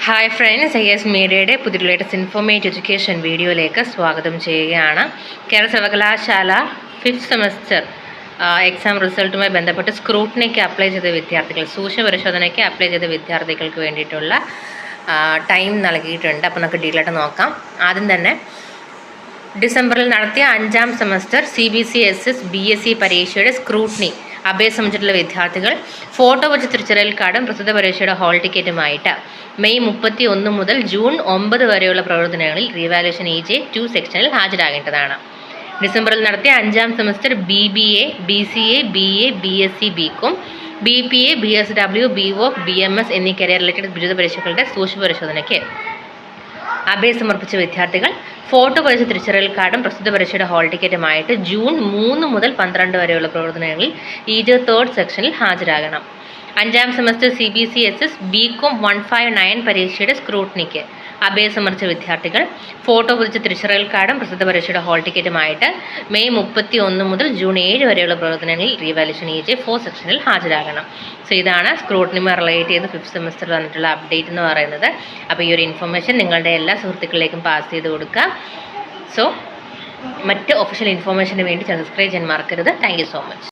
Hi friends, IAS മീഡിയയുടെ പുതിയ latest informative education വീഡിയോയിലേക്ക് സ്വാഗതം ചെയ്യുകയാണ്. കേരള സർവകലാശാല 5th സെമസ്റ്റർ എക്സാം റിസൾട്ടുമായി ബന്ധപ്പെട്ട് സ്ക്രൂട്ടിനിക്ക് അപ്ലൈ ചെയ്ത വിദ്യാർത്ഥികൾ, സൂക്ഷ്മ പരിശോധനയ്ക്ക് അപ്ലൈ ചെയ്ത വിദ്യാർത്ഥികൾക്ക് വേണ്ടിയിട്ടുള്ള ടൈം നൽകിയിട്ടുണ്ട്. അപ്പോൾ നമുക്ക് ഡീറ്റെയിൽ ആയിട്ട് നോക്കാം. ആദ്യം തന്നെ ഡിസംബറിൽ നടത്തിയ 5ാം സെമസ്റ്റർ CBCSS BSc പരീക്ഷയുടെ സ്ക്രൂട്ടിനി അപേക്ഷ സംബന്ധിച്ചിട്ടുള്ള വിദ്യാർത്ഥികൾ ഫോട്ടോ വെച്ച് തിരിച്ചറിയൽ കാർഡും പ്രസ്തുത പരീക്ഷയുടെ ഹോൾ ടിക്കറ്റുമായിട്ട് മെയ് 31 മുതൽ ജൂൺ 9 വരെയുള്ള പ്രവർത്തനങ്ങളിൽ റീവാലുവേഷൻ EJ 2 സെക്ഷനിൽ ഹാജരാകേണ്ടതാണ്. ഡിസംബറിൽ നടത്തിയ 5ാം semester BBA BCA BA BSc BCom BPA BSW BVOC BMS എന്നീ കരിയർ റിലേറ്റഡ് ബിരുദ പരീക്ഷകളുടെ സൂക്ഷ്മ പരിശോധനയ്ക്ക് അപേക്ഷ സമർപ്പിച്ച വിദ്യാർത്ഥികൾ ഫോട്ടോ പതിച്ച തിരിച്ചറിയൽ കാർഡും പ്രസ്തുത പരീക്ഷയുടെ ഹോൾ ടിക്കറ്റുമായിട്ട് ജൂൺ 3 മുതൽ 12 വരെയുള്ള പ്രവർത്തനങ്ങളിൽ EJ 3rd സെക്ഷനിൽ ഹാജരാകണം. 5ാം സെമസ്റ്റർ CBCSS BCom 159 പരീക്ഷയുടെ സ്ക്രൂട്ടിനിക്ക് അപേക്ഷ സമർപ്പിച്ച വിദ്യാർത്ഥികൾ ഫോട്ടോ പതിച്ച തിരിച്ചറിയൽ കാർഡും പ്രസ്തുത പരീക്ഷയുടെ ഹോൾ ടിക്കറ്റുമായിട്ട് മെയ് 31 മുതൽ ജൂൺ 7 വരെയുള്ള പ്രവർത്തനങ്ങളിൽ റീവാലുവേഷൻ EJ 4 സെക്ഷനിൽ ഹാജരാകണം. സോ ഇതാണ് സ്ക്രൂട്ടിനിയുമായി റിലേറ്റ് ചെയ്ത് 5th സെമസ്റ്ററിൽ വന്നിട്ടുള്ള അപ്ഡേറ്റ് എന്ന് പറയുന്നത്. അപ്പോൾ ഈ ഒരു ഇൻഫർമേഷൻ നിങ്ങളുടെ എല്ലാ സുഹൃത്തുക്കളിലേക്കും പാസ് ചെയ്ത് കൊടുക്കുക. സോ മറ്റ് ഒഫീഷ്യൽ ഇൻഫർമേഷന് വേണ്ടി സബ്സ്ക്രൈബ് ചെയ്യാൻ മറക്കരുത്. Thank you so much.